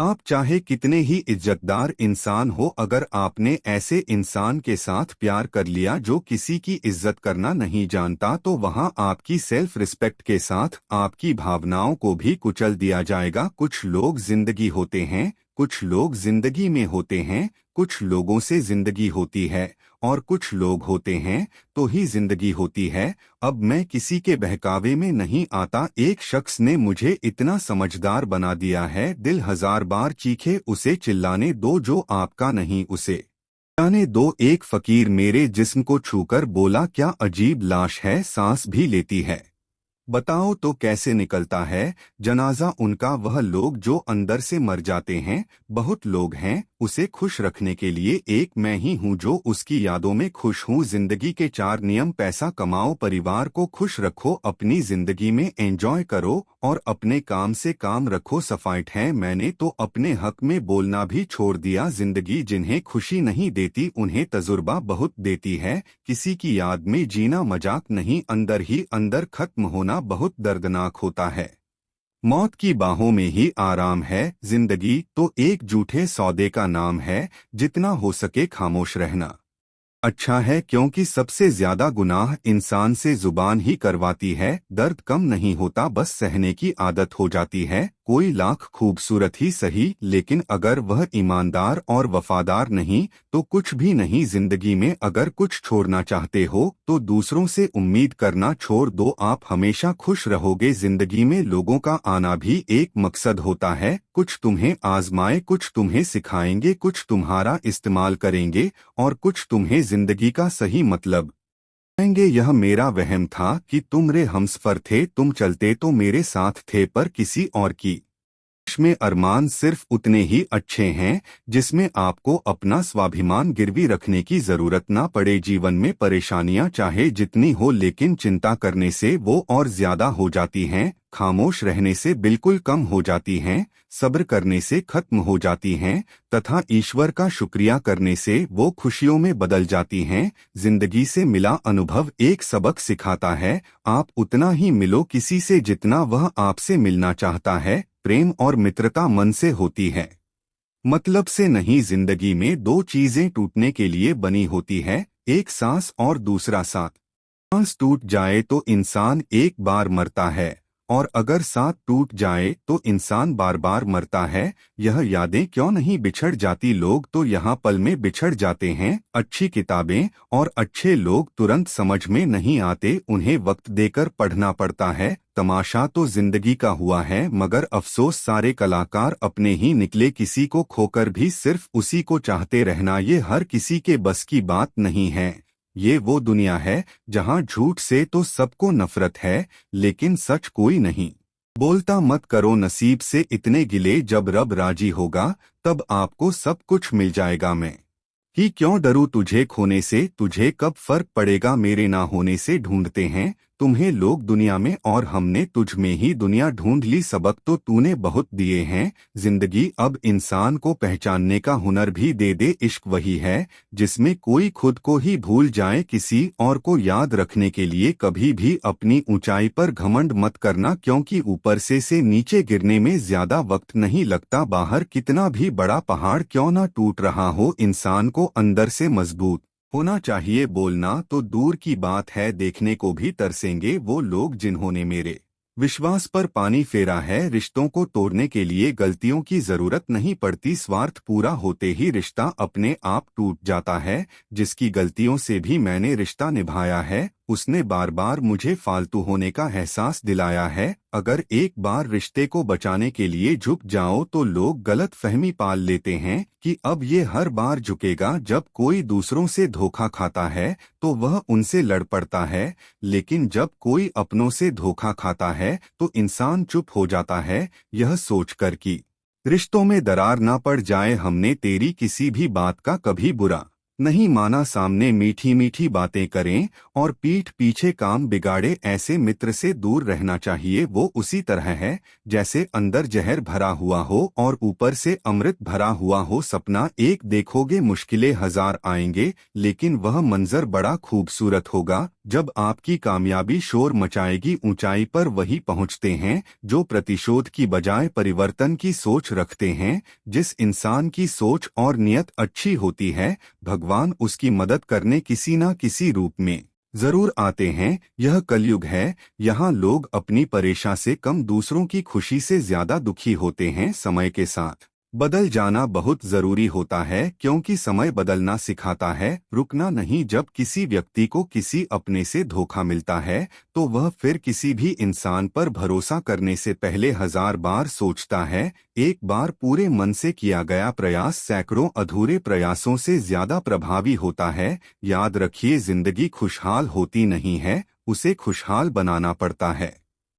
आप चाहे कितने ही इज्जतदार इंसान हो, अगर आपने ऐसे इंसान के साथ प्यार कर लिया जो किसी की इज्जत करना नहीं जानता, तो वहां आपकी सेल्फ रिस्पेक्ट के साथ आपकी भावनाओं को भी कुचल दिया जाएगा। कुछ लोग जिंदगी होते हैं, कुछ लोग जिंदगी में होते हैं, कुछ लोगों से जिंदगी होती है और कुछ लोग होते हैं तो ही जिंदगी होती है। अब मैं किसी के बहकावे में नहीं आता। एक शख्स ने मुझे इतना समझदार बना दिया है, दिल हजार बार चीखे उसे चिल्लाने दो जो आपका नहीं उसे जाने दो। एक फकीर मेरे जिस्म को छूकर बोला, क्या अजीब लाश है, सांस भी लेती है। बताओ तो कैसे निकलता है जनाजा उनका। वह लोग जो अंदर से मर जाते हैं, बहुत लोग हैं। उसे खुश रखने के लिए एक मैं ही हूँ जो उसकी यादों में खुश हूँ। जिंदगी के 4 नियम: पैसा कमाओ, परिवार को खुश रखो, अपनी जिंदगी में एंजॉय करो और अपने काम से काम रखो। सफाइट है, मैंने तो अपने हक में बोलना भी छोड़ दिया। जिंदगी जिन्हें खुशी नहीं देती उन्हें तजुर्बा बहुत देती है। किसी की याद में जीना मजाक नहीं, अंदर ही अंदर खत्म होना बहुत दर्दनाक होता है। मौत की बाहों में ही आराम है। जिंदगी तो एक झूठे सौदे का नाम है, जितना हो सके खामोश रहना अच्छा है, क्योंकि सबसे ज्यादा गुनाह इंसान से जुबान ही करवाती है। दर्द कम नहीं होता, बस सहने की आदत हो जाती है। कोई लाख खूबसूरत ही सही, लेकिन अगर वह ईमानदार और वफादार नहीं तो कुछ भी नहीं। जिंदगी में अगर कुछ छोड़ना चाहते हो तो दूसरों से उम्मीद करना छोड़ दो, आप हमेशा खुश रहोगे। जिंदगी में लोगों का आना भी एक मकसद होता है। कुछ तुम्हें आजमाए, कुछ तुम्हें सिखाएंगे, कुछ तुम्हारा इस्तेमाल करेंगे और कुछ तुम्हें जिंदगी का सही मतलब बताएंगे। यह मेरा वहम था कि तुम रे हमसफर थे, तुम चलते तो मेरे साथ थे, पर किसी और की में अरमान सिर्फ उतने ही अच्छे हैं जिसमें आपको अपना स्वाभिमान गिरवी रखने की जरूरत ना पड़े। जीवन में परेशानियां चाहे जितनी हो, लेकिन चिंता करने से वो और ज्यादा हो जाती हैं। खामोश रहने से बिल्कुल कम हो जाती हैं, सब्र करने से खत्म हो जाती हैं तथा ईश्वर का शुक्रिया करने से वो खुशियों में बदल जाती हैं। जिंदगी से मिला अनुभव एक सबक सिखाता है, आप उतना ही मिलो किसी से जितना वह आपसे मिलना चाहता है। प्रेम और मित्रता मन से होती है, मतलब से नहीं। जिंदगी में 2 चीजें टूटने के लिए बनी होती है, एक सांस और दूसरा साथ। सांस टूट जाए तो इंसान एक बार मरता है और अगर साथ टूट जाए तो इंसान बार बार मरता है। यह यादें क्यों नहीं बिछड़ जाती, लोग तो यहाँ पल में बिछड़ जाते हैं। अच्छी किताबें और अच्छे लोग तुरंत समझ में नहीं आते, उन्हें वक्त देकर पढ़ना पड़ता है। तमाशा तो जिंदगी का हुआ है, मगर अफसोस सारे कलाकार अपने ही निकले। किसी को खोकर भी सिर्फ उसी को चाहते रहना, ये हर किसी के बस की बात नहीं है। ये वो दुनिया है जहां झूठ से तो सबको नफरत है, लेकिन सच कोई नहीं बोलता। मत करो नसीब से इतने गिले, जब रब राजी होगा तब आपको सब कुछ मिल जाएगा। मैं कि क्यों डरूं तुझे खोने से, तुझे कब फर्क पड़ेगा मेरे ना होने से। ढूंढते हैं तुम्हें लोग दुनिया में और हमने तुझ में ही दुनिया ढूंढ ली। सबक तो तूने बहुत दिए हैं, जिंदगी अब इंसान को पहचानने का हुनर भी दे दे। इश्क वही है जिसमें कोई खुद को ही भूल जाए, किसी और को याद रखने के लिए कभी भी अपनी ऊंचाई पर घमंड मत करना, क्योंकि ऊपर से नीचे गिरने में ज्यादा वक्त नहीं लगता। बाहर कितना भी बड़ा पहाड़ क्यों ना टूट रहा हो, इंसान को अंदर से मजबूत होना चाहिए। बोलना तो दूर की बात है, देखने को भी तरसेंगे वो लोग जिन्होंने मेरे विश्वास पर पानी फेरा है। रिश्तों को तोड़ने के लिए गलतियों की जरूरत नहीं पड़ती, स्वार्थ पूरा होते ही रिश्ता अपने आप टूट जाता है। जिसकी गलतियों से भी मैंने रिश्ता निभाया है, उसने बार बार मुझे फालतू होने का एहसास दिलाया है। अगर एक बार रिश्ते को बचाने के लिए झुक जाओ तो लोग गलत फहमी पाल लेते हैं कि अब ये हर बार झुकेगा। जब कोई दूसरों से धोखा खाता है तो वह उनसे लड़ पड़ता है, लेकिन जब कोई अपनों से धोखा खाता है तो इंसान चुप हो जाता है, यह सोचकर कि रिश्तों में दरार ना पड़ जाए। हमने तेरी किसी भी बात का कभी बुरा नहीं माना सामने मीठी मीठी बातें करें और पीठ पीछे काम बिगाड़े ऐसे मित्र से दूर रहना चाहिए। वो उसी तरह है जैसे अंदर जहर भरा हुआ हो और ऊपर से अमृत भरा हुआ हो। सपना एक देखोगे, मुश्किलें हजार आएंगे, लेकिन वह मंजर बड़ा खूबसूरत होगा। जब आपकी कामयाबी शोर मचाएगी, ऊंचाई पर वही पहुंचते हैं जो प्रतिशोध की बजाय परिवर्तन की सोच रखते हैं। जिस इंसान की सोच और नियत अच्छी होती है, भगवान उसकी मदद करने किसी न किसी रूप में जरूर आते हैं। यह कलयुग है, यहाँ लोग अपनी परेशानी से कम दूसरों की खुशी से ज्यादा दुखी होते हैं। समय के साथ बदल जाना बहुत जरूरी होता है, क्योंकि समय बदलना सिखाता है, रुकना नहीं। जब किसी व्यक्ति को किसी अपने से धोखा मिलता है तो वह फिर किसी भी इंसान पर भरोसा करने से पहले हजार बार सोचता है। एक बार पूरे मन से किया गया प्रयास सैकड़ों अधूरे प्रयासों से ज्यादा प्रभावी होता है। याद रखिए, जिंदगी खुशहाल होती नहीं है, उसे खुशहाल बनाना पड़ता है।